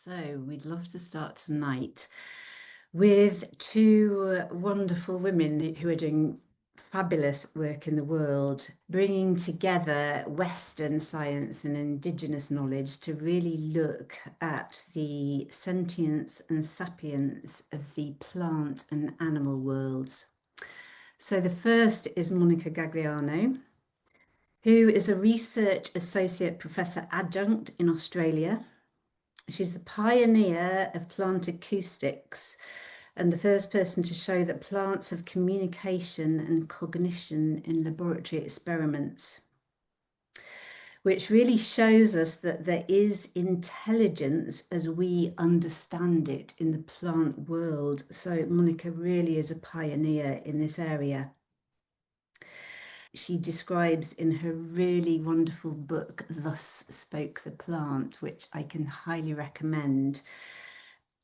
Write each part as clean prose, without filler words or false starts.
So we'd love to start tonight with two wonderful women who are doing fabulous work in the world, bringing together Western science and indigenous knowledge to really look at the sentience and sapience of the plant and animal worlds. So the first is Monica Gagliano, who is a research associate professor adjunct in Australia. She's the pioneer of plant acoustics and the first person to show that plants have communication and cognition in laboratory experiments, which really shows us that there is intelligence as we understand it in the plant world. So Monica really is a pioneer in this area. She describes in her really wonderful book, Thus Spoke the Plant, which I can highly recommend,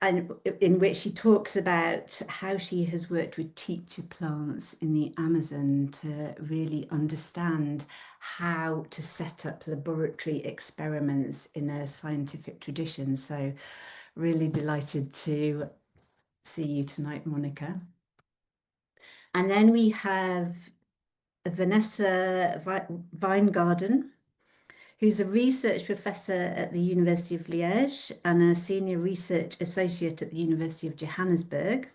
and in which she talks about how she has worked with teacher plants in the Amazon to really understand how to set up laboratory experiments in a scientific tradition. So really delighted to see you tonight, Monica. And then we have Vanessa Wijngaarden, who's a research professor at the University of Liège and a senior research associate at the University of Johannesburg.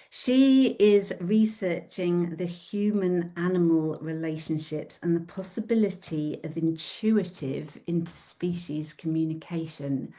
She is researching the human-animal relationships and the possibility of intuitive interspecies communication.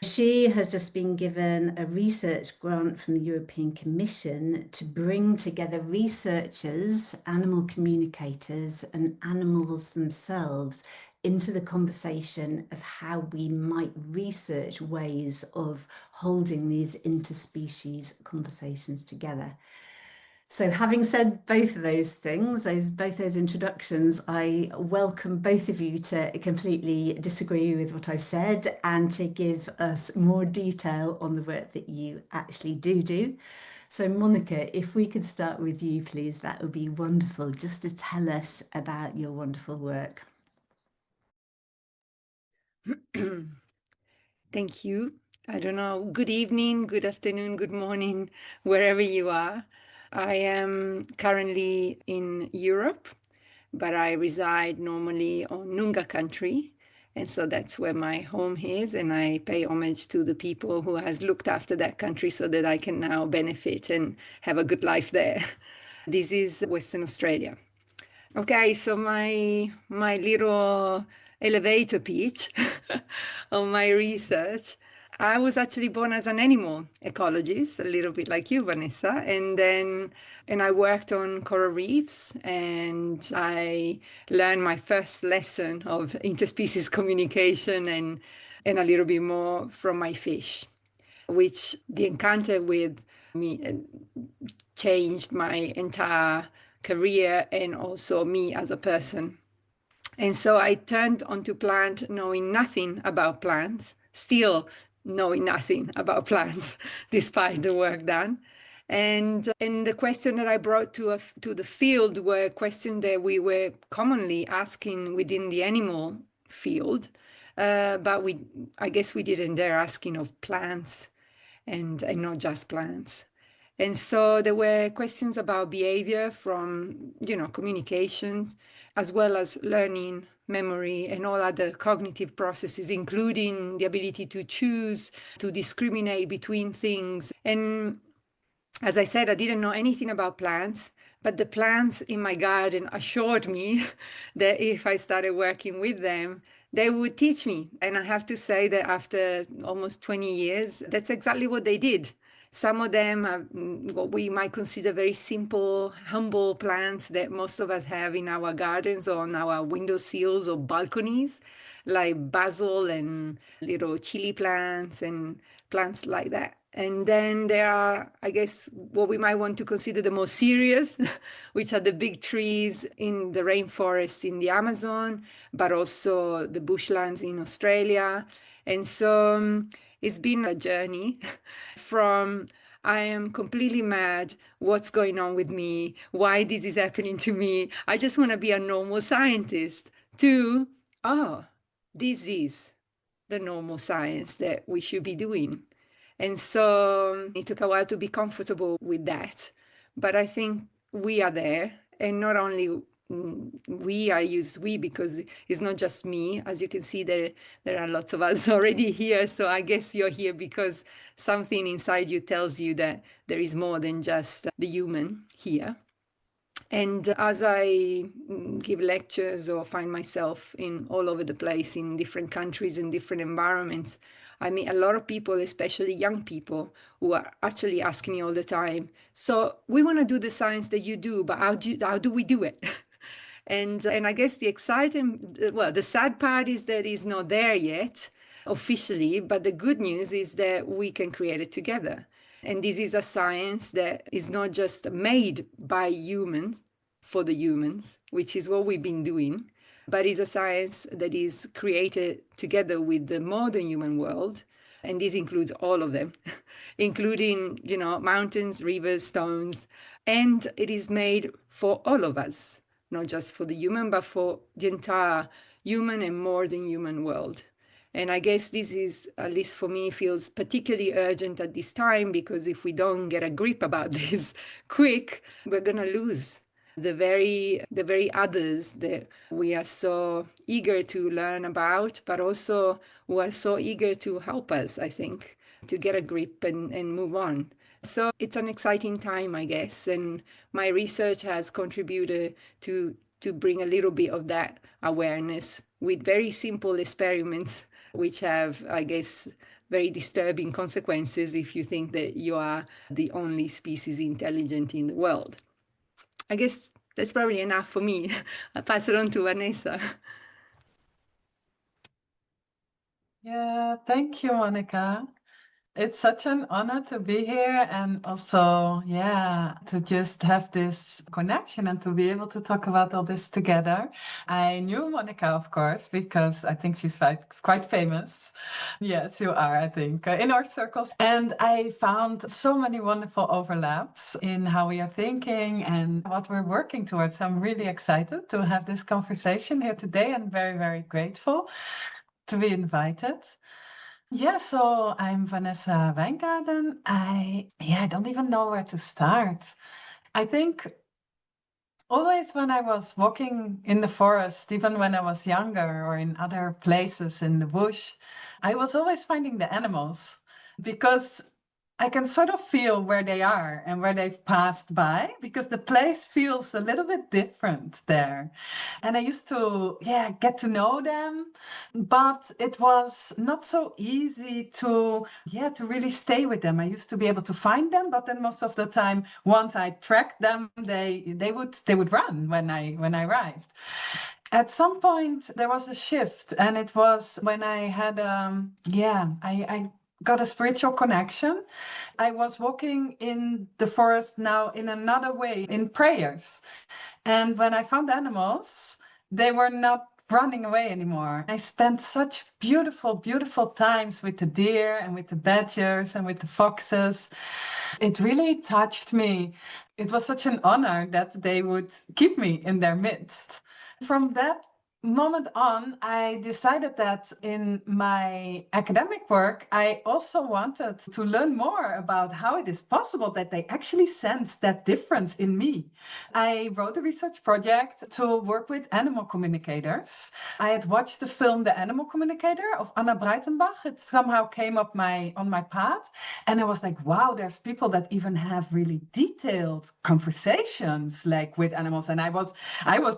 She has just been given a research grant from the European Commission to bring together researchers, animal communicators, and animals themselves into the conversation of how we might research ways of holding these interspecies conversations together. So having said both of those things, both those introductions, I welcome both of you to completely disagree with what I've said and to give us more detail on the work that you actually do. So Monica, if we could start with you, please, that would be wonderful, just to tell us about your wonderful work. Thank you. I don't know, good evening, good afternoon, good morning, wherever you are. I am currently in Europe, but I reside normally on Noongar country. And so that's where my home is. And I pay homage to the people who has looked after that country so that I can now benefit and have a good life there. This is Western Australia. Okay, so my little elevator pitch on my research. I was actually born as an animal ecologist, a little bit like you, Vanessa, and I worked on coral reefs, and I learned my first lesson of interspecies communication and a little bit more from my fish, which the encounter with me changed my entire career and also me as a person. And so I turned onto plant knowing nothing about plants, still knowing nothing about plants, despite the work done. And the question that I brought to the field were questions that we were commonly asking within the animal field, but I guess we didn't dare asking of plants and not just plants. And so there were questions about behavior from, communication, as well as learning, memory, and all other cognitive processes, including the ability to choose, to discriminate between things. And as I said, I didn't know anything about plants, but the plants in my garden assured me that if I started working with them, they would teach me. And I have to say that after almost 20 years, that's exactly what they did. Some of them are what we might consider very simple, humble plants that most of us have in our gardens or on our windowsills or balconies, like basil and little chili plants and plants like that. And then there are, I guess, what we might want to consider the most serious, which are the big trees in the rainforest in the Amazon, but also the bushlands in Australia. And so it's been a journey from I am completely mad, what's going on with me, why this is happening to me, I just want to be a normal scientist, to, oh, this is the normal science that we should be doing. And so it took a while to be comfortable with that. But I think we are there. And not only I use we because it's not just me. As you can see, there are lots of us already here. So I guess you're here because something inside you tells you that there is more than just the human here. And as I give lectures or find myself in all over the place in different countries and different environments, I meet a lot of people, especially young people, who are actually asking me all the time, so we want to do the science that you do, but how do we do it? And I guess the sad part is that it's not there yet officially, but the good news is that we can create it together. And this is a science that is not just made by humans for the humans, which is what we've been doing, but is a science that is created together with the modern human world. And this includes all of them, including, mountains, rivers, stones. And it is made for all of us, not just for the human, but for the entire human and more than human world. And I guess this is, at least for me, feels particularly urgent at this time, because if we don't get a grip about this quick, we're going to lose the very others that we are so eager to learn about, but also who are so eager to help us, I think, to get a grip and move on. So it's an exciting time, I guess. And my research has contributed to bring a little bit of that awareness with very simple experiments, which have, I guess, very disturbing consequences if you think that you are the only species intelligent in the world. I guess that's probably enough for me. I'll pass it on to Vanessa. Yeah, thank you, Monica. It's such an honor to be here and also, to just have this connection and to be able to talk about all this together. I knew Monica, of course, because I think she's quite famous. Yes, you are, I think, in our circles. And I found so many wonderful overlaps in how we are thinking and what we're working towards. I'm really excited to have this conversation here today and very, very grateful to be invited. Yeah, so I'm Vanessa Wijngaarden. I don't even know where to start. I think always when I was walking in the forest, even when I was younger or in other places in the bush, I was always finding the animals because I can sort of feel where they are and where they've passed by because the place feels a little bit different there. And I used to, get to know them, but it was not so easy to really stay with them. I used to be able to find them, but then most of the time, once I tracked them, they would run when I arrived. At some point, there was a shift, and it was when I had, I got a spiritual connection. I was walking in the forest now in another way, in prayers. And when I found animals, they were not running away anymore. I spent such beautiful, beautiful times with the deer and with the badgers and with the foxes. It really touched me. It was such an honor that they would keep me in their midst. From that moment on, I decided that in my academic work, I also wanted to learn more about how it is possible that they actually sense that difference in me. I wrote a research project to work with animal communicators. I had watched the film The Animal Communicator of Anna Breitenbach. It somehow came up on my path. And I was like, wow, there's people that even have really detailed conversations like with animals. And I was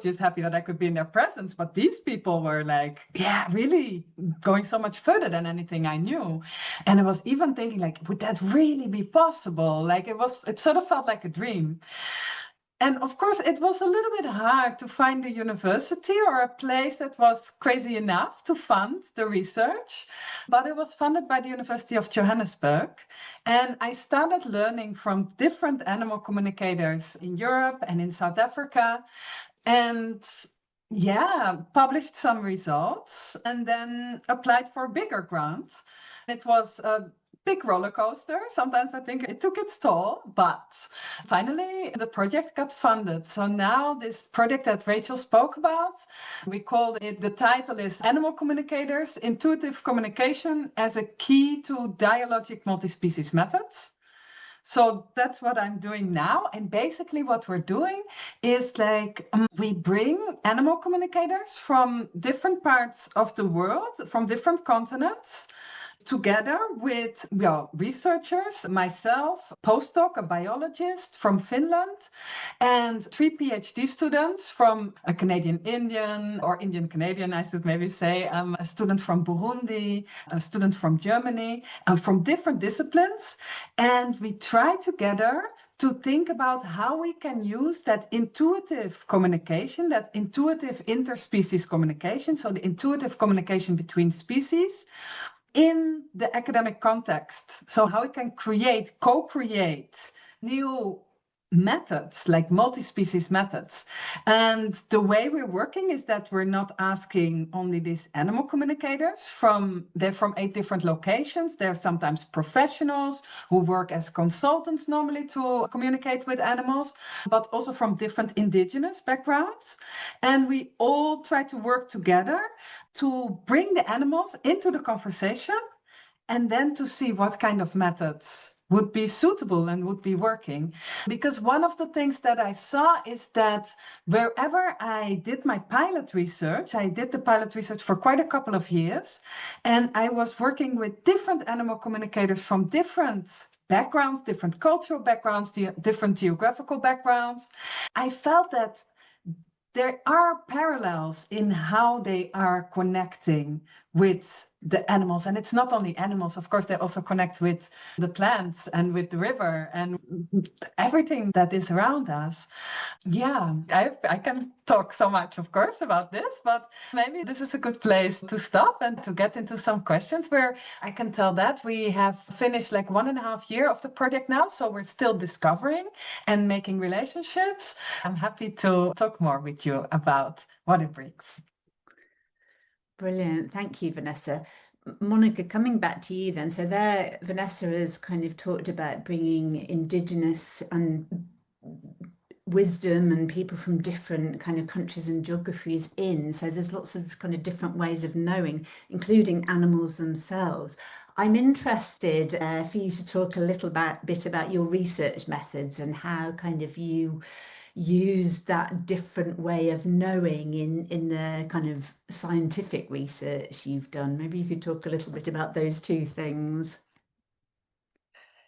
just happy that I could be in their presence, but these people were like, really going so much further than anything I knew. And I was even thinking like, would that really be possible? Like it sort of felt like a dream. And of course, it was a little bit hard to find a university or a place that was crazy enough to fund the research, but it was funded by the University of Johannesburg. And I started learning from different animal communicators in Europe and in South Africa. And published some results and then applied for a bigger grant. It was a big roller coaster. Sometimes I think it took its toll, but finally the project got funded. So now this project that Rachel spoke about, we called it, the title is Animal Communicators, Intuitive Communication as a Key to Dialogic Multispecies Methods. So that's what I'm doing now. And basically what we're doing is like we bring animal communicators from different parts of the world, from different continents, together with researchers, myself, postdoc, a biologist from Finland, and 3 PhD students from a Canadian Indian, or Indian Canadian, I should maybe say, a student from Burundi, a student from Germany, from different disciplines. And we try together to think about how we can use that intuitive communication, that intuitive interspecies communication, so the intuitive communication between species, in the academic context. So how we can co-create new methods, like multi-species methods. And the way we're working is that we're not asking only these animal communicators they're from 8 different locations. They're sometimes professionals who work as consultants normally to communicate with animals, but also from different indigenous backgrounds. And we all try to work together to bring the animals into the conversation and then to see what kind of methods would be suitable and would be working. Because one of the things that I saw is that wherever I did my pilot research, I did the pilot research for quite a couple of years, and I was working with different animal communicators from different backgrounds, different cultural backgrounds, different geographical backgrounds. I felt that there are parallels in how they are connecting with the animals. And it's not only animals, of course, they also connect with the plants and with the river and everything that is around us. Yeah, I can talk so much, of course, about this, but maybe this is a good place to stop and to get into some questions where I can tell that we have finished like 1.5 years of the project now. So we're still discovering and making relationships. I'm happy to talk more with you about what it brings. Brilliant. Thank you, Vanessa. Monica, coming back to you then. So there, Vanessa has kind of talked about bringing Indigenous and wisdom and people from different kind of countries and geographies in. So there's lots of kind of different ways of knowing, including animals themselves. I'm interested for you to talk a little bit about your research methods and how kind of you use that different way of knowing in the kind of scientific research you've done. Maybe you could talk a little bit about those two things.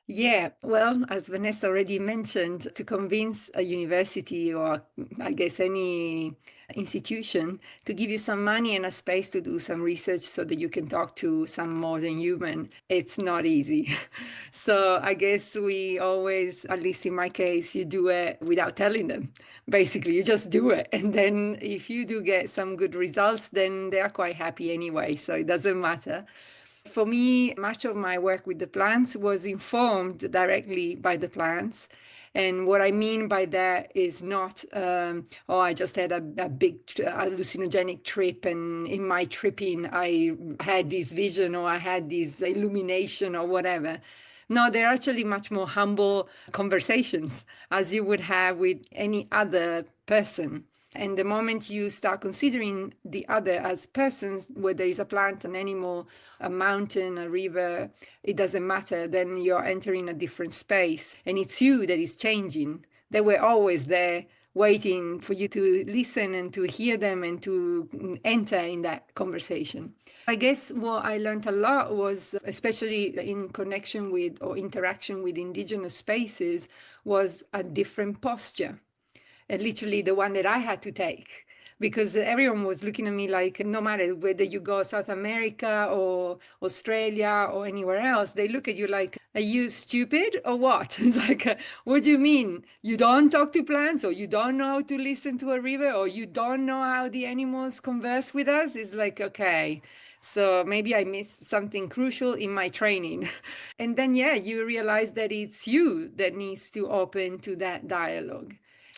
Yeah, well, as Vanessa already mentioned, to convince a university or I guess any institution to give you some money and a space to do some research so that you can talk to some modern human, it's not easy. So I guess we always, at least in my case, you do it without telling them. Basically, you just do it. And then if you do get some good results, then they are quite happy anyway. So it doesn't matter. For me, much of my work with the plants was informed directly by the plants. And what I mean by that is not, I just had a big hallucinogenic trip, and in my tripping, I had this vision or I had this illumination or whatever. No, they're actually much more humble conversations, as you would have with any other person. And the moment you start considering the other as persons, whether it's a plant, an animal, a mountain, a river, it doesn't matter. Then you're entering a different space, and it's you that is changing. They were always there waiting for you to listen and to hear them and to enter in that conversation. I guess what I learned a lot was, especially in connection with or interaction with indigenous spaces, was a different posture. And literally the one that I had to take, because everyone was looking at me like, no matter whether you go South America or Australia or anywhere else, they look at you like, are you stupid or what? It's like, what do you mean? You don't talk to plants, or you don't know how to listen to a river, or you don't know how the animals converse with us? It's like, okay. So maybe I missed something crucial in my training. And then, you realize that it's you that needs to open to that dialogue.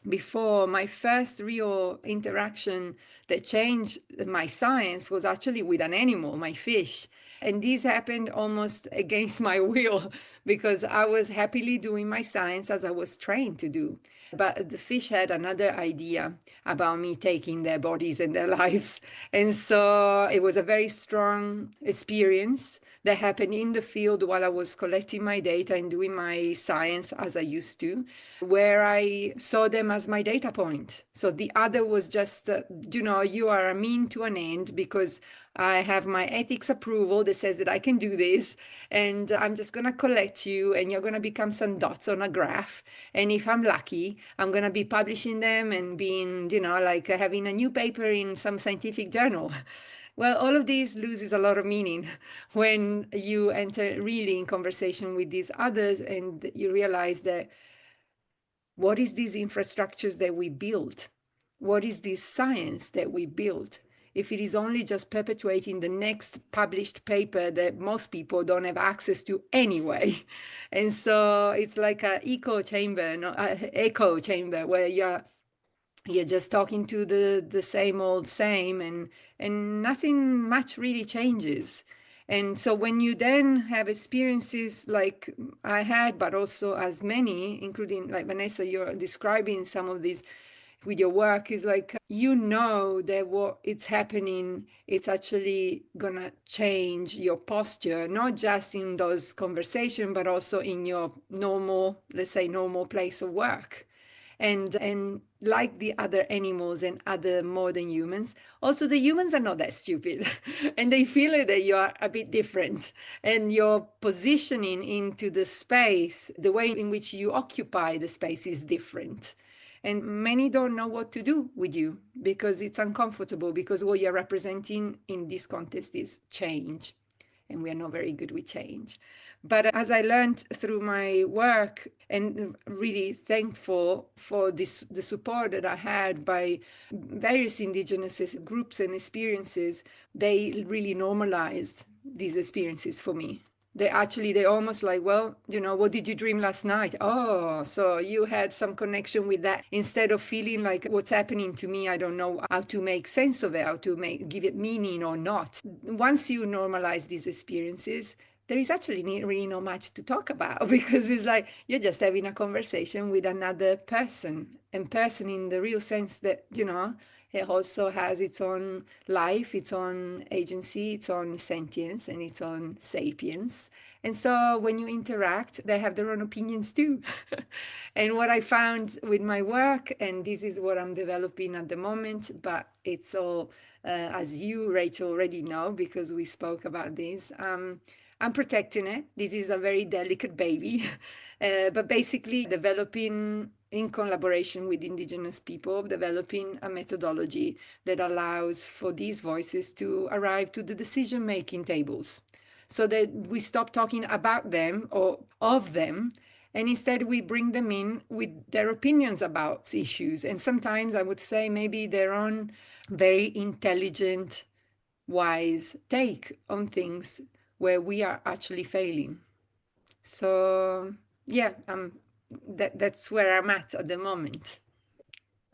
Before, my first real interaction that changed my science was actually with an animal, my fish. And this happened almost against my will because I was happily doing my science as I was trained to do. But the fish had another idea about me taking their bodies and their lives. And so it was a very strong experience that happened in the field while I was collecting my data and doing my science as I used to, where I saw them as my data point. So the other was just, you are a mean to an end because I have my ethics approval that says that I can do this, and I'm just going to collect you, and you're going to become some dots on a graph. And if I'm lucky, I'm going to be publishing them and being, like having a new paper in some scientific journal. Well, all of this loses a lot of meaning when you enter really in conversation with these others and you realize that what is these infrastructures that we build? What is this science that we build? If it is only just perpetuating the next published paper that most people don't have access to anyway. And so it's like an echo chamber where you're just talking to the same old same, and nothing much really changes. And so when you then have experiences like I had, but also as many, including like Vanessa, you're describing some of these with your work, is like, that what it's happening, it's actually gonna change your posture, not just in those conversations, but also in your normal, let's say, normal place of work. And like the other animals and other modern humans, also the humans are not that stupid and they feel that you are a bit different, and your positioning into the space, the way in which you occupy the space is different. And many don't know what to do with you because it's uncomfortable, because what you're representing in this context is change. And we are not very good with change. But as I learned through my work, and really thankful for the support that I had by various indigenous groups and experiences, they really normalized these experiences for me. They almost like, well, what did you dream last night? Oh, so you had some connection with that. Instead of feeling like what's happening to me, I don't know how to make sense of it, how to give it meaning or not. Once you normalize these experiences, there is actually really not much to talk about because it's like you're just having a conversation with another person, and person in the real sense that, it also has its own life, its own agency, its own sentience, and its own sapience. And so when you interact, they have their own opinions too. And what I found with my work, and this is what I'm developing at the moment, but it's all, as you, Rachel, already know, because we spoke about this, I'm protecting it. This is a very delicate baby, but basically developing in collaboration with indigenous people, developing a methodology that allows for these voices to arrive to the decision-making tables, so that we stop talking about them or of them, and instead we bring them in with their opinions about issues. And sometimes I would say maybe their own very intelligent, wise take on things where we are actually failing. So yeah, that's where I'm at the moment.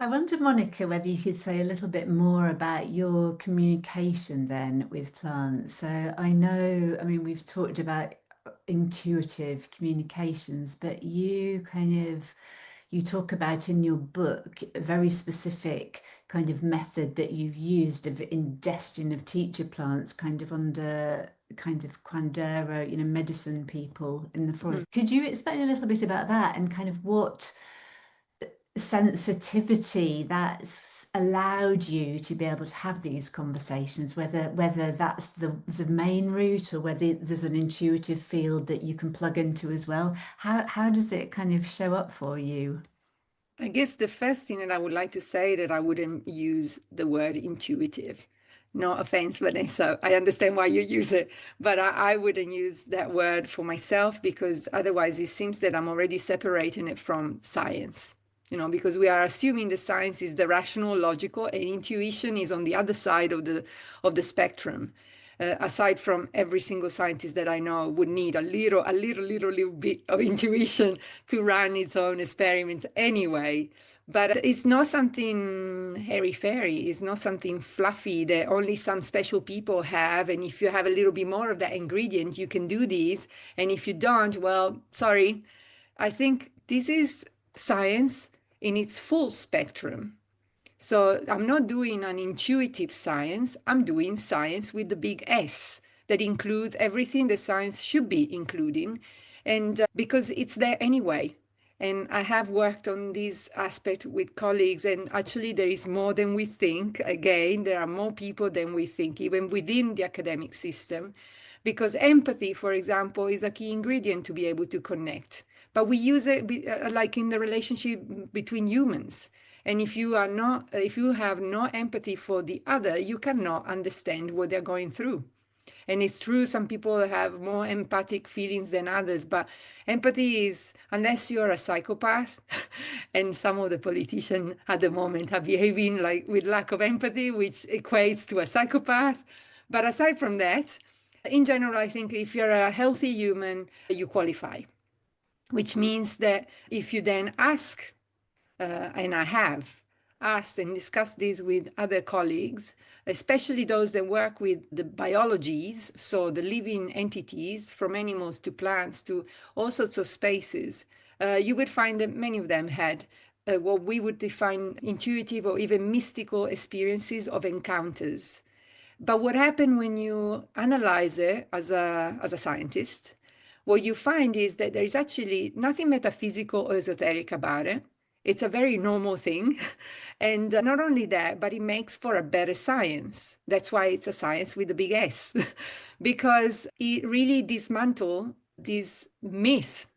I wonder, Monica, whether you could say a little bit more about your communication then with plants. So I know, I mean, we've talked about intuitive communications, but you talk about in your book a very specific kind of method that you've used of ingestion of teacher plants, kind of under kind of Quandera, medicine people in the forest. Could you explain a little bit about that and kind of what sensitivity that's allowed you to be able to have these conversations, whether that's the main route or whether there's an intuitive field that you can plug into as well? How does it kind of show up for you? I guess the first thing that I would like to say that I wouldn't use the word intuitive. No offense, Vanessa. I understand why you use it, but I wouldn't use that word for myself, because otherwise it seems that I'm already separating it from science. Because we are assuming the science is the rational, logical, and intuition is on the other side of the spectrum. Aside from every single scientist that I know would need a little bit of intuition to run its own experiments anyway. But it's not something hairy-fairy. It's not something fluffy that only some special people have. And if you have a little bit more of that ingredient, you can do this. And if you don't, well, sorry. I think this is science in its full spectrum. So I'm not doing an intuitive science. I'm doing science with the big S that includes everything that science should be including. And because it's there anyway. And I have worked on this aspect with colleagues, and actually there is more than we think. Again, there are more people than we think, even within the academic system, because empathy, for example, is a key ingredient to be able to connect. But we use it like in the relationship between humans. And if you have no empathy for the other, you cannot understand what they're going through. And it's true, some people have more empathic feelings than others, but empathy is, unless you're a psychopath, and some of the politicians at the moment are behaving like with lack of empathy, which equates to a psychopath. But aside from that, in general, I think if you're a healthy human, you qualify, which means that if you then ask, and I have asked and discussed this with other colleagues, especially those that work with the biologies, so the living entities from animals to plants to all sorts of spaces, you would find that many of them had what we would define intuitive or even mystical experiences of encounters. But what happened when you analyze it as a scientist, what you find is that there is actually nothing metaphysical or esoteric about it. It's a very normal thing. And not only that, but it makes for a better science. That's why it's a science with a big S, because it really dismantles this myth,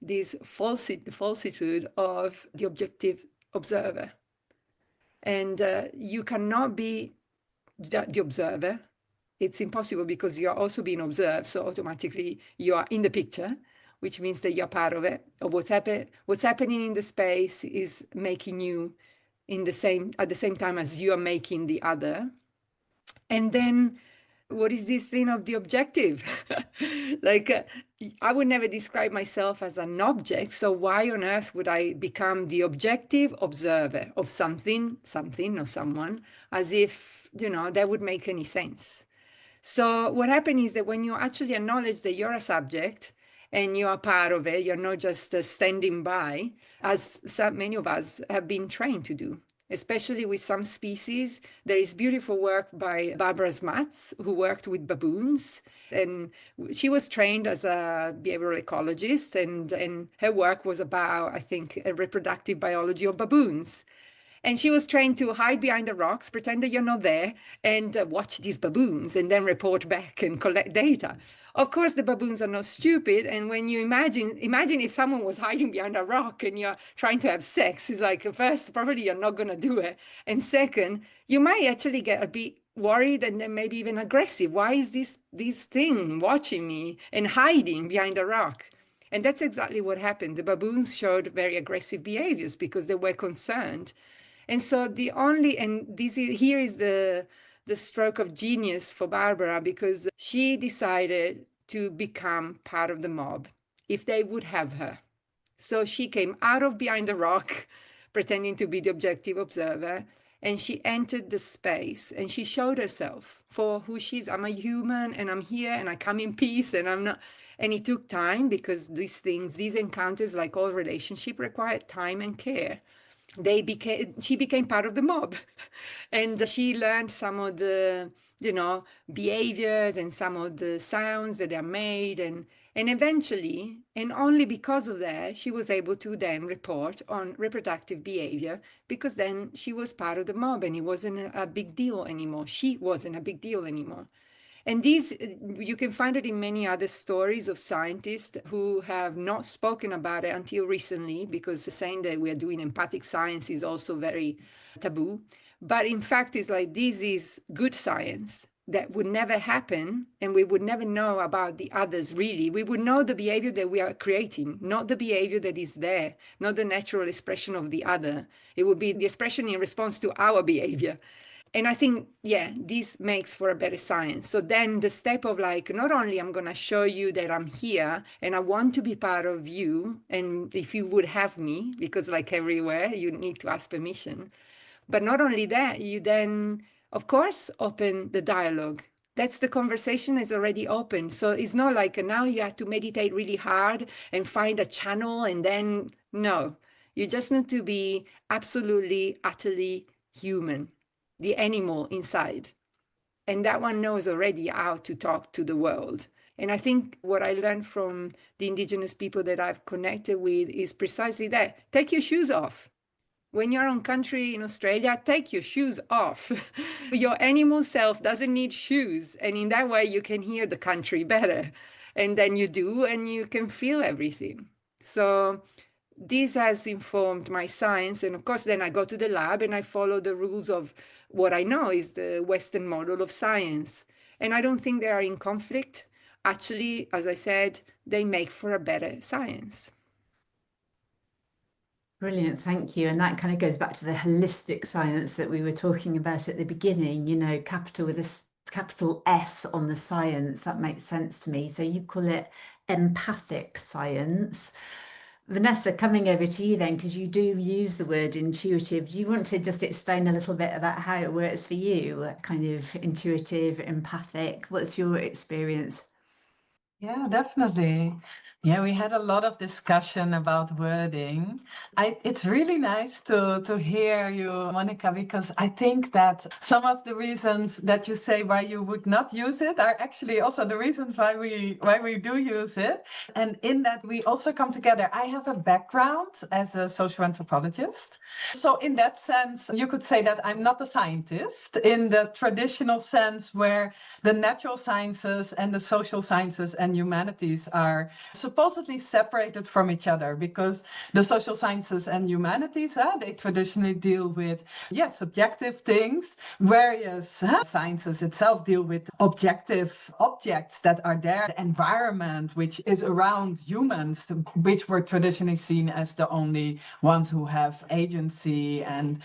this falsitude of the objective observer. And you cannot be the observer. It's impossible because you're also being observed. So automatically you are in the picture, which means that you're part of it. Or what's happening in the space is making you at the same time as you are making the other. And then what is this thing of the objective? Like, I would never describe myself as an object. So why on earth would I become the objective observer of something or someone, as if, that would make any sense? So what happened is that when you actually acknowledge that you're a subject and you are part of it, you're not just standing by, as many of us have been trained to do. Especially with some species. There is beautiful work by Barbara Smuts, who worked with baboons. And she was trained as a behavioral ecologist, and her work was about, I think, a reproductive biology of baboons. And she was trained to hide behind the rocks, pretend that you're not there, and watch these baboons, and then report back and collect data. Of course, the baboons are not stupid. And when you imagine if someone was hiding behind a rock and you're trying to have sex, it's like, first, probably you're not going to do it. And second, you might actually get a bit worried and then maybe even aggressive. Why is this thing watching me and hiding behind a rock? And that's exactly what happened. The baboons showed very aggressive behaviors because they were concerned. And so here is the stroke of genius for Barbara, because she decided to become part of the mob if they would have her. So she came out of behind the rock, pretending to be the objective observer, and she entered the space and she showed herself for who she is. I'm a human and I'm here and I come in peace and I'm not. And it took time, because these encounters, like all relationship, require time and care. She became part of the mob and she learned some of the behaviors and some of the sounds that are made, and eventually, and only because of that, she was able to then report on reproductive behavior, because then she was part of the mob and it wasn't a big deal anymore. She wasn't a big deal anymore. And you can find it in many other stories of scientists who have not spoken about it until recently, because saying that we are doing empathic science is also very taboo. But in fact, it's like, this is good science that would never happen, and we would never know about the others really. We would know the behavior that we are creating, not the behavior that is there, not the natural expression of the other. It would be the expression in response to our behavior. And I think, this makes for a better science. So then the step of like, not only I'm going to show you that I'm here and I want to be part of you, and if you would have me, because like everywhere, you need to ask permission. But not only that, you then, of course, open the dialogue. That's the conversation is already open. So it's not like now you have to meditate really hard and find a channel and then, no. You just need to be absolutely, utterly human, the animal inside. And that one knows already how to talk to the world. And I think what I learned from the indigenous people that I've connected with is precisely that. Take your shoes off. When you're on country in Australia, take your shoes off. Your animal self doesn't need shoes. And in that way, you can hear the country better. And then you do, and you can feel everything. So this has informed my science. And of course, then I go to the lab and I follow the rules of what I know is the Western model of science. And I don't think they are in conflict. Actually, as I said, they make for a better science. Brilliant, thank you. And that kind of goes back to the holistic science that we were talking about at the beginning, capital with a capital S on the science. That makes sense to me. So you call it empathic science. Vanessa, coming over to you then, because you do use the word intuitive. Do you want to just explain a little bit about how it works for you? Kind of intuitive, empathic. What's your experience? Yeah, definitely. Yeah, we had a lot of discussion about wording. It's really nice to hear you, Monica, because I think that some of the reasons that you say why you would not use it are actually also the reasons why we do use it. And in that we also come together. I have a background as a social anthropologist. So in that sense, you could say that I'm not a scientist in the traditional sense where the natural sciences and the social sciences and humanities are supposedly separated from each other, because the social sciences and humanities, they traditionally deal with, subjective things, whereas sciences itself deal with objective objects that are there, the environment which is around humans, which were traditionally seen as the only ones who have agency and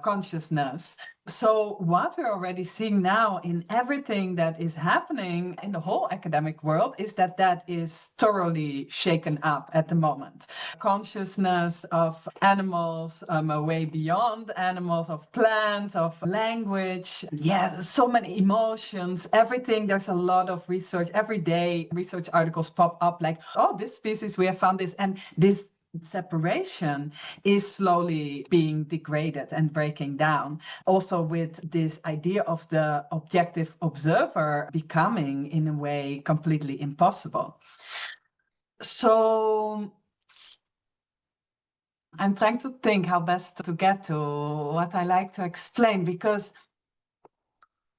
consciousness. So what we're already seeing now in everything that is happening in the whole academic world is that is thoroughly shaken up at the moment. Consciousness of animals, way beyond animals, of plants, of language. Yeah, so many emotions, everything. There's a lot of research. Every day, research articles pop up like, oh, this species, we have found this, and this separation is slowly being degraded and breaking down. Also with this idea of the objective observer becoming, in a way, completely impossible. So I'm trying to think how best to get to what I like to explain, because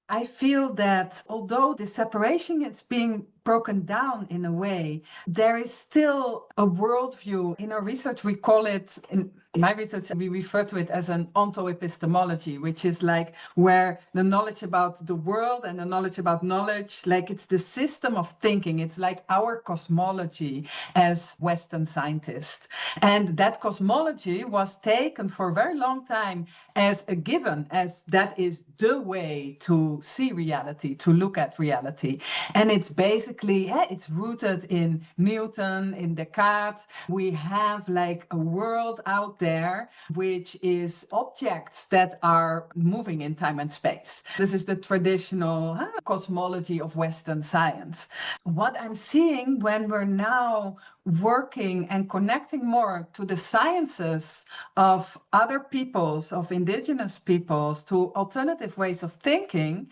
I feel that although the separation is being broken down in a way, there is still a worldview. In our research, we call it, in my research, we refer to it as an ontoepistemology, which is like where the knowledge about the world and the knowledge about knowledge, like it's the system of thinking. It's like our cosmology as Western scientists. And that cosmology was taken for a very long time as a given, as that is the way to see reality, to look at reality. And it's basically, it's rooted in Newton, in Descartes. We have like a world out there which is objects that are moving in time and space. This is the traditional cosmology of Western science. What I'm seeing when we're now working and connecting more to the sciences of other peoples, of indigenous peoples, to alternative ways of thinking,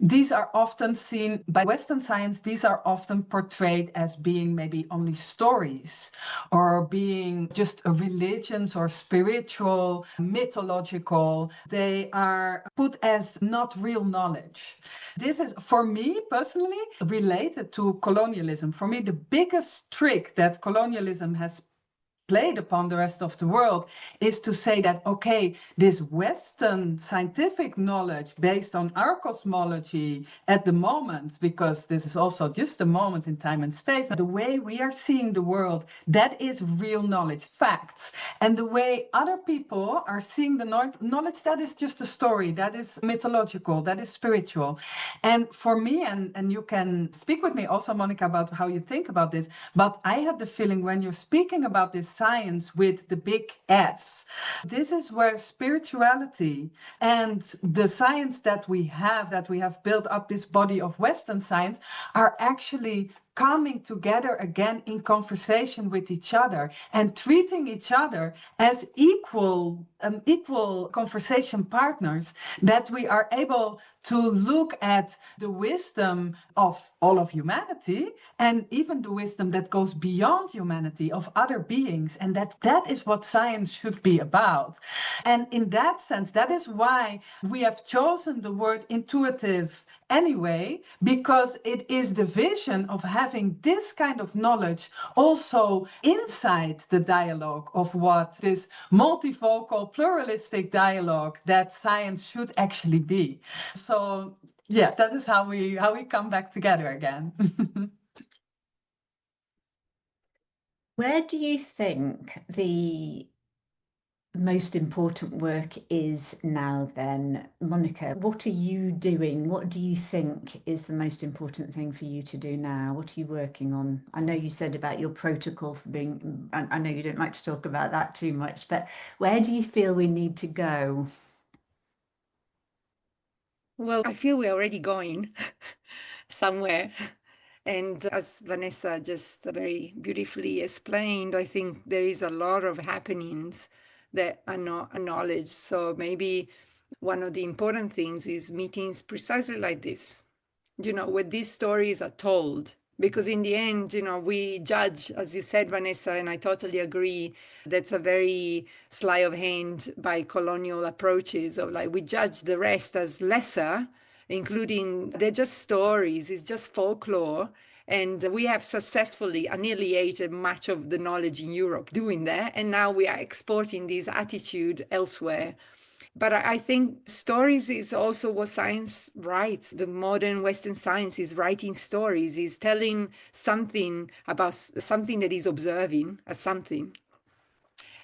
these are often seen by Western science, these are often portrayed as being maybe only stories or being just religions or spiritual, mythological. They are put as not real knowledge. This is, for me personally, related to colonialism. For me, the biggest trick that colonialism has played upon the rest of the world is to say that, okay, this Western scientific knowledge based on our cosmology at the moment, because this is also just a moment in time and space, the way we are seeing the world, that is real knowledge, facts. And the way other people are seeing the knowledge, that is just a story, that is mythological, that is spiritual. And for me, and you can speak with me also, Monica, about how you think about this, but I had the feeling when you're speaking about this science with the big S, this is where spirituality and the science that we have built up, this body of Western science, are actually coming together again in conversation with each other and treating each other as equal conversation partners, that we are able to look at the wisdom of all of humanity and even the wisdom that goes beyond humanity of other beings, and that is what science should be about. And in that sense, that is why we have chosen the word intuitive anyway, because it is the vision of having this kind of knowledge also inside the dialogue of what this multivocal, pluralistic dialogue that science should actually be. So yeah, that is how we come back together again. Where do you think the most important work is now then? Monica, what are you doing? What do you think is the most important thing for you to do now? What are you working on? I know you said about your protocol for being, I know you don't like to talk about that too much, but where do you feel we need to go? Well, I feel we're already going somewhere. And as Vanessa just very beautifully explained, I think there is a lot of happenings that are not acknowledged. So maybe one of the important things is meetings precisely like this, where these stories are told. Because in the end, we judge, as you said, Vanessa, and I totally agree, that's a very sleight of hand by colonial approaches of like, we judge the rest as lesser, including they're just stories, it's just folklore. And we have successfully annihilated much of the knowledge in Europe doing that. And now we are exporting this attitude elsewhere. But I think stories is also what science writes. The modern Western science is writing stories, is telling something about something that is observing as something.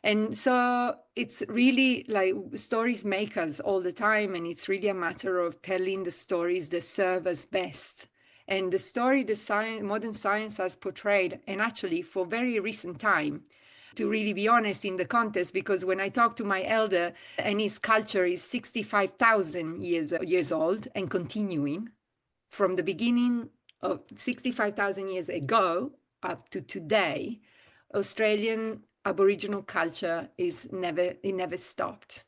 And so it's really like stories make us all the time. And it's really a matter of telling the stories that serve us best. And the story the modern science has portrayed, and actually for very recent time, to really be honest in the context, because when I talk to my elder, and his culture is 65,000 years old and continuing from the beginning of 65,000 years ago up to today, Australian Aboriginal culture never stopped.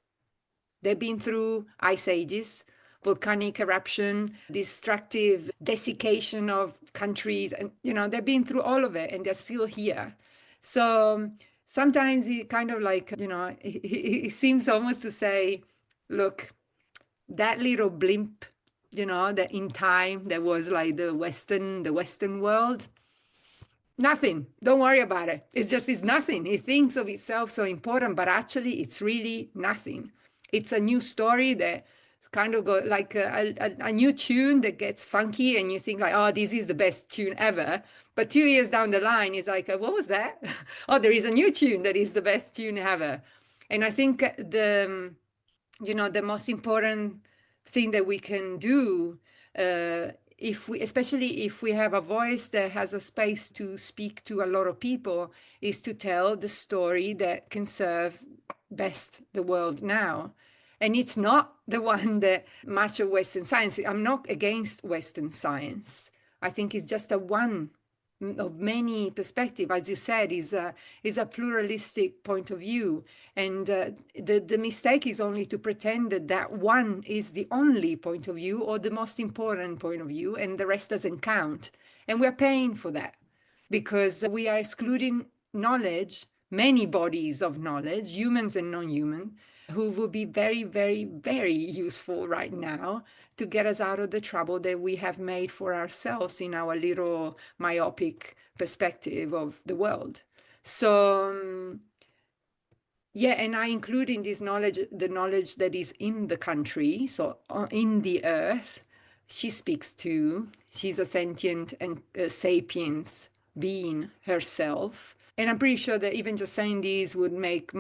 They've been through ice ages, volcanic eruption, destructive desiccation of countries, and they've been through all of it, and they're still here. So sometimes it kind of like, it seems almost to say, look, that little blimp, that in time that was like the Western world, nothing. Don't worry about it. It's nothing. It thinks of itself so important, but actually it's really nothing. It's a new story that kind of go like a new tune that gets funky, and you think like, oh, this is the best tune ever. But 2 years down the line, it's like, what was that? Oh, there is a new tune that is the best tune ever. And I think the most important thing that we can do, especially if we have a voice that has a space to speak to a lot of people, is to tell the story that can serve best the world now. And it's not the one that much of Western science. I'm not against Western science. I think it's just a one of many perspectives, as you said, is a pluralistic point of view. And the mistake is only to pretend that one is the only point of view or the most important point of view, and the rest doesn't count. And we're paying for that because we are excluding knowledge, many bodies of knowledge, humans and non-human, who will be very, very, very useful right now to get us out of the trouble that we have made for ourselves in our little myopic perspective of the world. So yeah, and I include in this knowledge the knowledge that is in the country, so in the earth. She speaks too. She's a sentient and sapiens being herself. And I'm pretty sure that even just saying these would make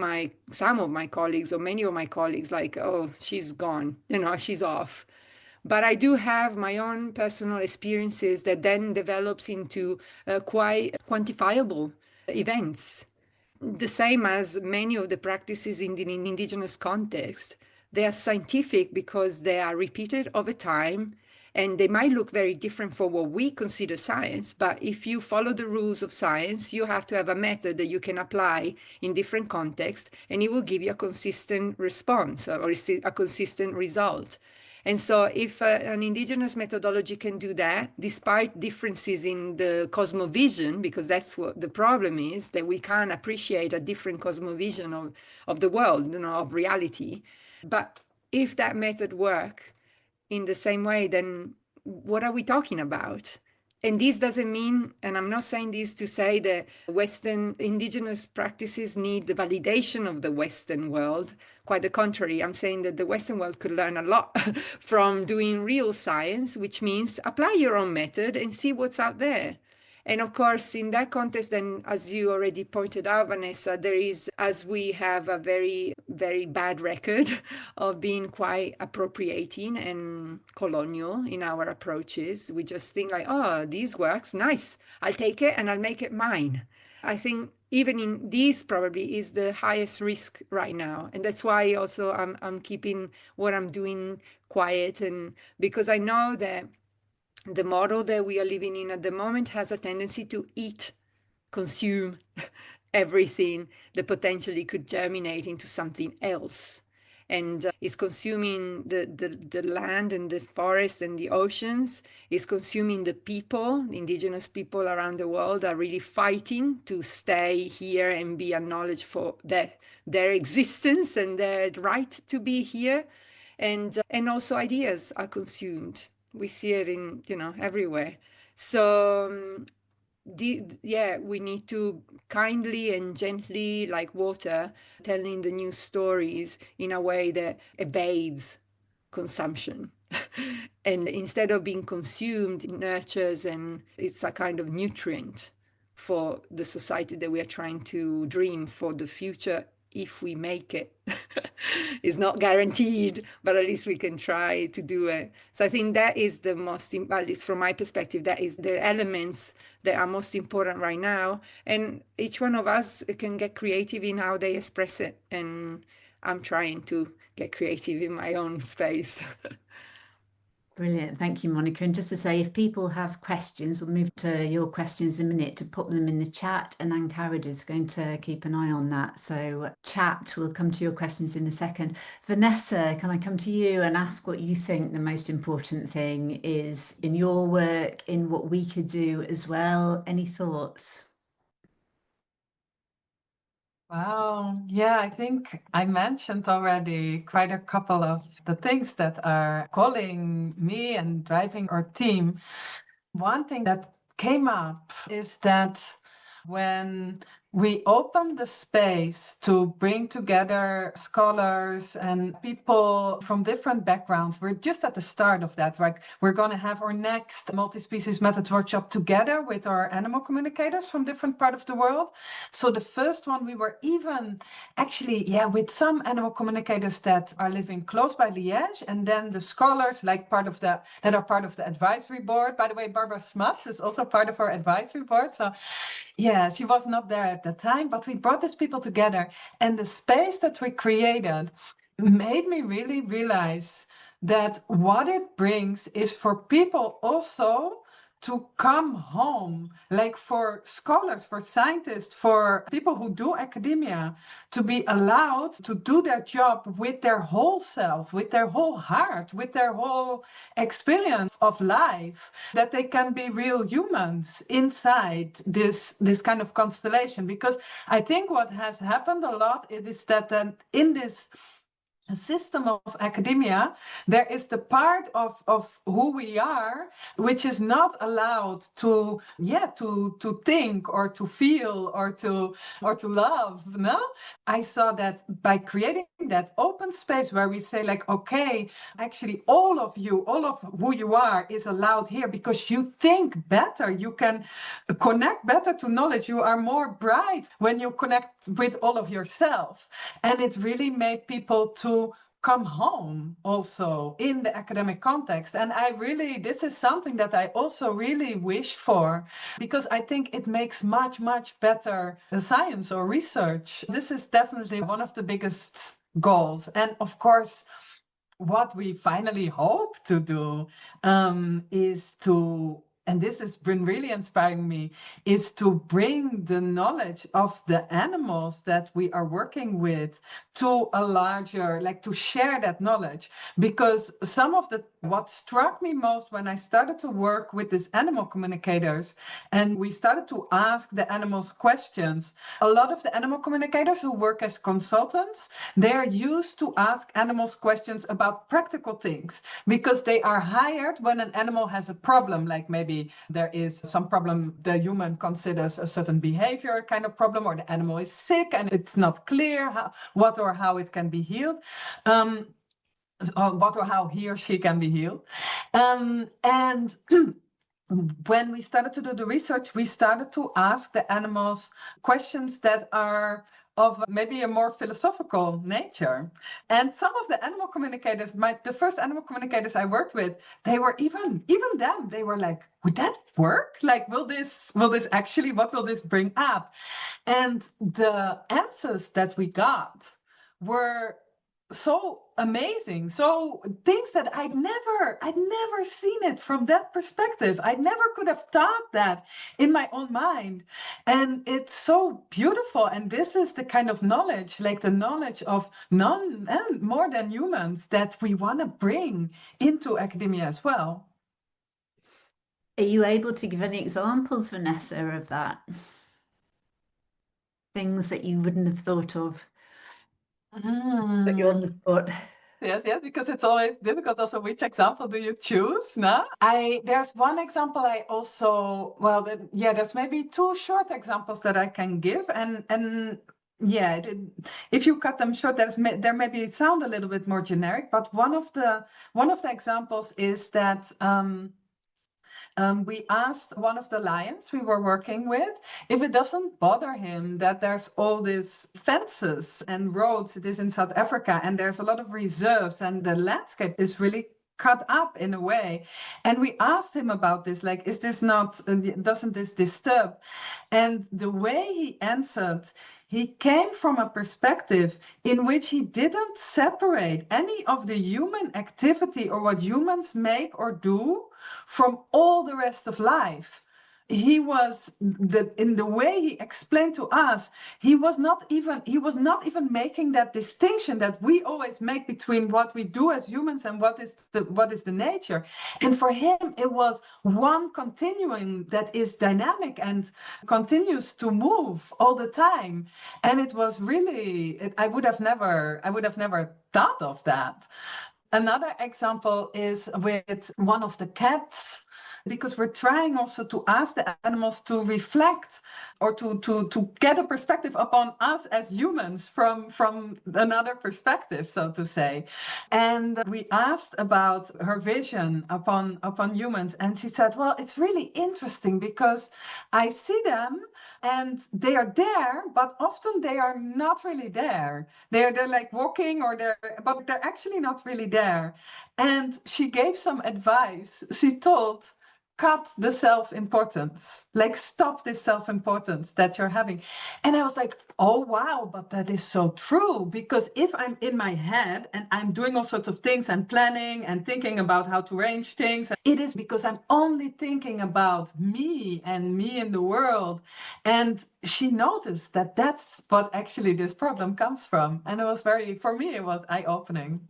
some of my colleagues or many of my colleagues like, oh, she's gone, she's off. But I do have my own personal experiences that then develops into quite quantifiable events. The same as many of the practices in the indigenous context. They are scientific because they are repeated over time, and they might look very different for what we consider science, but if you follow the rules of science, you have to have a method that you can apply in different contexts, and it will give you a consistent response or a consistent result. And so if an indigenous methodology can do that, despite differences in the cosmovision, because that's what the problem is, that we can't appreciate a different cosmovision of the world, of reality. But if that method works in the same way, then what are we talking about? And this doesn't mean, and I'm not saying this to say that Western indigenous practices need the validation of the Western world. Quite the contrary, I'm saying that the Western world could learn a lot from doing real science, which means apply your own method and see what's out there. And of course, in that context, then, as you already pointed out, Vanessa, there is, as we have a very, very bad record of being quite appropriating and colonial in our approaches. We just think like, oh, this works, nice. I'll take it and I'll make it mine. I think even in this probably is the highest risk right now. And that's why also I'm keeping what I'm doing quiet, and because I know that the model that we are living in at the moment has a tendency to consume everything that potentially could germinate into something else. And is consuming the land and the forest and the oceans, is consuming the people. The indigenous people around the world are really fighting to stay here and be acknowledged for their existence and their right to be here. And also ideas are consumed. We see it in, everywhere. So we need to kindly and gently, like water, telling the new stories in a way that evades consumption. And instead of being consumed, it nurtures, and it's a kind of nutrient for the society that we are trying to dream for the future, if we make it. It's not guaranteed, but at least we can try to do it. So I think that is the most, at least from my perspective, that is the elements that are most important right now. And each one of us can get creative in how they express it. And I'm trying to get creative in my own space. Brilliant. Thank you, Monica. And just to say, if people have questions, we'll move to your questions in a minute, to put them in the chat, and Angharad is going to keep an eye on that. So chat, we'll come to your questions in a second. Vanessa, can I come to you and ask what you think the most important thing is in your work, in what we could do as well? Any thoughts? Wow. Yeah, I think I mentioned already quite a couple of the things that are calling me and driving our team. One thing that came up is that when we opened the space to bring together scholars and people from different backgrounds, we're just at the start of that, right? We're going to have our next multi-species method workshop together with our animal communicators from different parts of the world. So the first one, we were even actually, with some animal communicators that are living close by Liège, and then the scholars that are part of the advisory board. By the way, Barbara Smuts is also part of our advisory board. So yeah, she was not there at the time, but we brought these people together, and the space that we created made me really realize that what it brings is for people also to come home, like for scholars, for scientists, for people who do academia, to be allowed to do their job with their whole self, with their whole heart, with their whole experience of life, that they can be real humans inside this kind of constellation. Because I think what has happened a lot is that in this system of academia, there is the part of who we are which is not allowed to think or to feel or to love. No, I saw that by creating that open space where we say like, okay, actually all of who you are is allowed here because you think better, you can connect better to knowledge, you are more bright when you connect with all of yourself. And it really made people to come home also in the academic context. And this is something that I also really wish for, because I think it makes much, much better science or research. This is definitely one of the biggest goals. And of course, what we finally hope to do is to, and this has been really inspiring me, is to bring the knowledge of the animals that we are working with to a larger, like to share that knowledge. Because what struck me most when I started to work with these animal communicators and we started to ask the animals questions, a lot of the animal communicators who work as consultants, they're used to ask animals questions about practical things because they are hired when an animal has a problem, like maybe there is some problem the human considers a certain behavior kind of problem, or the animal is sick and it's not clear how it can be healed. What or how he or she can be healed. And when we started to do the research, we started to ask the animals questions that are of maybe a more philosophical nature. And some of the animal communicators, the first animal communicators I worked with, they were even them, they were like, would that work? Like, will this actually, what will this bring up? And the answers that we got were so amazing, so things that I'd never seen it from that perspective. I never could have thought that in my own mind, and it's so beautiful. And this is the kind of knowledge, like the knowledge of none and more than humans, that we want to bring into academia as well. Are you able to give any examples, Vanessa, of that? Things that you wouldn't have thought of? Put you on the spot. Yes, because it's always difficult also which example do you choose, no? There's one example I also, there's maybe two short examples that I can give, and yeah, if you cut them short, there maybe sound a little bit more generic, but one of the examples is that we asked one of the lions we were working with if it doesn't bother him that there's all these fences and roads. It is in South Africa, and there's a lot of reserves, and the landscape is really cut up in a way. And we asked him about this, like, doesn't this disturb? And the way he answered, he came from a perspective in which he didn't separate any of the human activity or what humans make or do from all the rest of life. He was in the way he explained to us, he was not even making that distinction that we always make between what we do as humans and what is the nature. And for him, it was one continuing that is dynamic and continues to move all the time. And it was really, I would have never thought of that. Another example is with one of the cats, because we're trying also to ask the animals to reflect or to get a perspective upon us as humans from another perspective, so to say. And we asked about her vision upon humans, and she said, well, it's really interesting because I see them and they are there, but often they are not really there. They're like walking, but they're actually not really there. And she gave some advice. She told, cut the self-importance, like stop this self-importance that you're having. And I was like, oh wow, but that is so true, because if I'm in my head and I'm doing all sorts of things and planning and thinking about how to arrange things, it is because I'm only thinking about me and me in the world. And she noticed that that's what actually this problem comes from. And it was for me, it was eye-opening.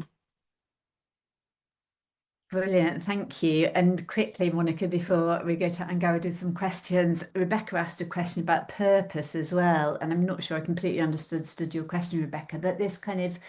Brilliant, thank you. And quickly, Monica, before we go to Angharad with some questions, Rebecca asked a question about purpose as well. And I'm not sure I completely understood your question, Rebecca, but this kind of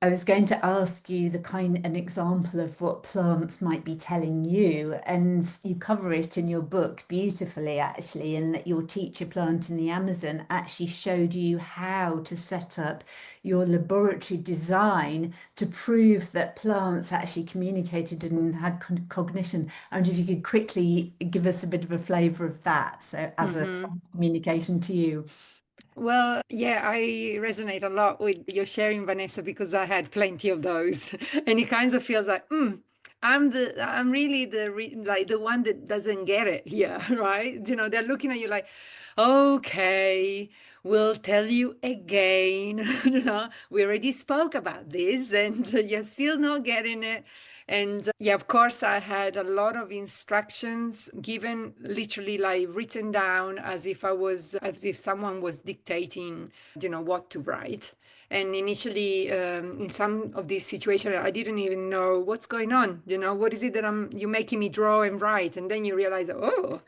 I was going to ask you an example of what plants might be telling you, and you cover it in your book beautifully, actually, in that your teacher plant in the Amazon actually showed you how to set up your laboratory design to prove that plants actually communicated and had cognition. I wonder if you could quickly give us a bit of a flavour of that, so as a communication to you. Well, yeah, I resonate a lot with your sharing, Vanessa, because I had plenty of those, and it kind of feels like, I'm really like the one that doesn't get it here, right? You know, they're looking at you like, okay, we'll tell you again. You know, we already spoke about this, and you're still not getting it. And yeah, of course, I had a lot of instructions given, literally like written down as if someone was dictating, you know, what to write. And initially, in some of these situations, I didn't even know what's going on. You know, what is it that you're making me draw and write? And then you realize, oh,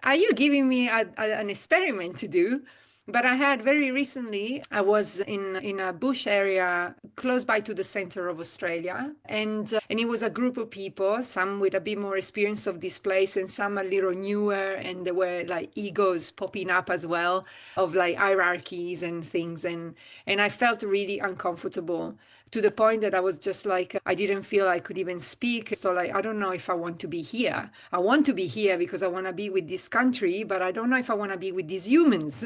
are you giving me an experiment to do? But I had very recently, I was in a bush area close by to the center of Australia. And it was a group of people, some with a bit more experience of this place and some a little newer. And there were like egos popping up as well of like hierarchies and things. And I felt really uncomfortable to the point that I was just like, I didn't feel I could even speak. So like, I don't know if I want to be here. I want to be here because I want to be with this country, but I don't know if I want to be with these humans.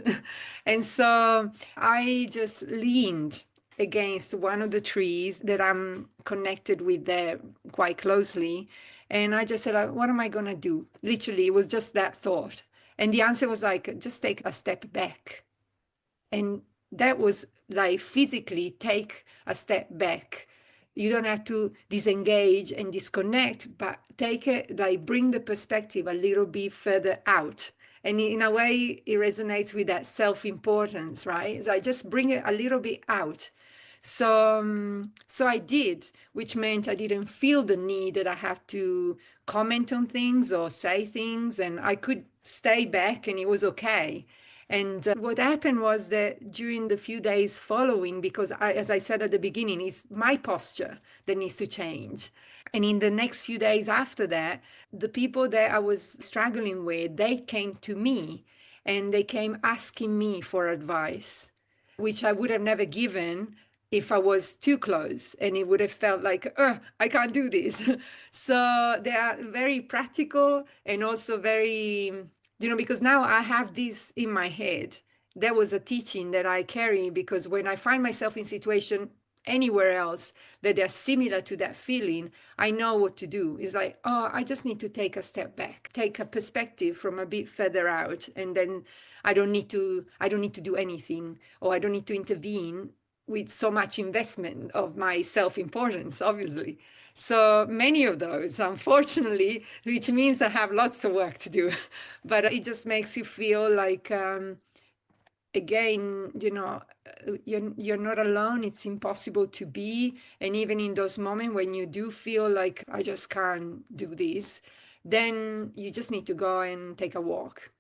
And so I just leaned against one of the trees that I'm connected with there quite closely. And I just said, like, what am I going to do? Literally, it was just that thought. And the answer was like, just take a step back. And that was like physically take a step back. You don't have to disengage and disconnect, but take it, like bring the perspective a little bit further out. And in a way, it resonates with that self-importance, right? So I just bring it a little bit out. So I did, which meant I didn't feel the need that I have to comment on things or say things, and I could stay back and it was okay. And what happened was that during the few days following, because as I said at the beginning, it's my posture that needs to change. And in the next few days after that, the people that I was struggling with, they came to me and they came asking me for advice, which I would have never given if I was too close, and it would have felt like, I can't do this. So they are very practical and also very, you know, because now I have this in my head. There was a teaching that I carry because when I find myself in situation anywhere else that are similar to that feeling, I know what to do. It's like, oh, I just need to take a step back, take a perspective from a bit further out, and then I don't need to do anything, or I don't need to intervene with so much investment of my self-importance, obviously. So many of those, unfortunately, which means I have lots of work to do, but it just makes you feel like, again, you know, you're not alone. It's impossible to be. And even in those moments when you do feel like I just can't do this, then you just need to go and take a walk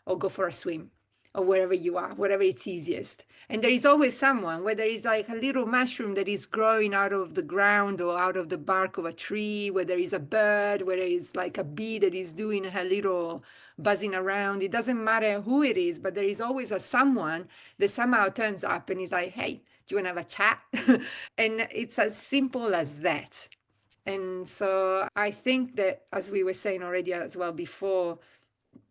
or go for a swim or wherever you are, whatever it's easiest. And there is always someone, whether it's like a little mushroom that is growing out of the ground or out of the bark of a tree, whether it's a bird, whether it's like a bee that is doing her little buzzing around. It doesn't matter who it is, but there is always a someone that somehow turns up and is like, hey, do you want to have a chat? And it's as simple as that. And so I think that, as we were saying already as well before,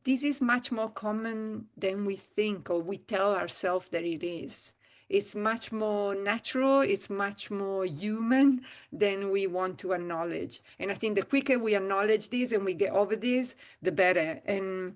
this is much more common than we think or we tell ourselves that it is. It's much more natural, it's much more human than we want to acknowledge. And I think the quicker we acknowledge this and we get over this, the better. And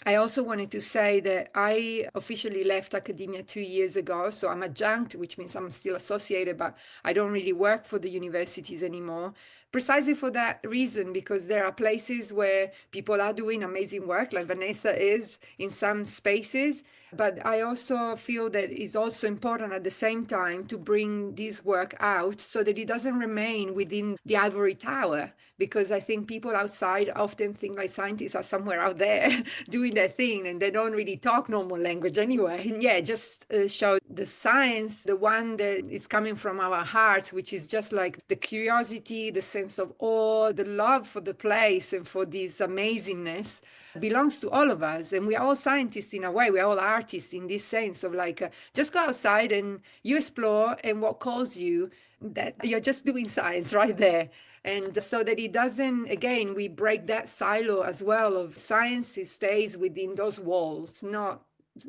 I also wanted to say that I officially left academia 2 years ago. So I'm adjunct, which means I'm still associated, but I don't really work for the universities anymore. precisely for that reason, because there are places where people are doing amazing work, like Vanessa is in some spaces. But I also feel that it's also important at the same time to bring this work out so that it doesn't remain within the ivory tower, because I think people outside often think like scientists are somewhere out there doing their thing and they don't really talk normal language anyway. And yeah, just show the science, the one that is coming from our hearts, which is just like the curiosity, the sense of awe, the love for the place and for this amazingness belongs to all of us. And we are all scientists in a way. We're all artists in this sense of like, just go outside and you explore, and what calls you, that you're just doing science right there. And so that it doesn't, again, we break that silo as well of science. It stays within those walls, not,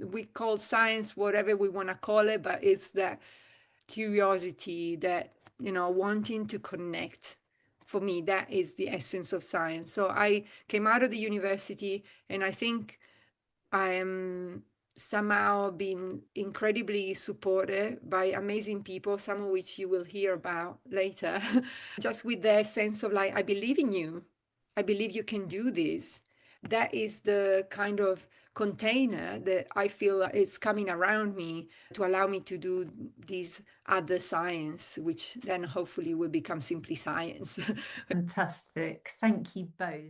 we call science whatever we want to call it, but it's that curiosity, that, you know, wanting to connect. For me, that is the essence of science. So I came out of the university, and I think I am somehow been incredibly supported by amazing people, some of which you will hear about later, just with their sense of like, I believe in you. I believe you can do this. That is the kind of container that I feel is coming around me to allow me to do this other science, which then hopefully will become simply science. Fantastic. Thank you both.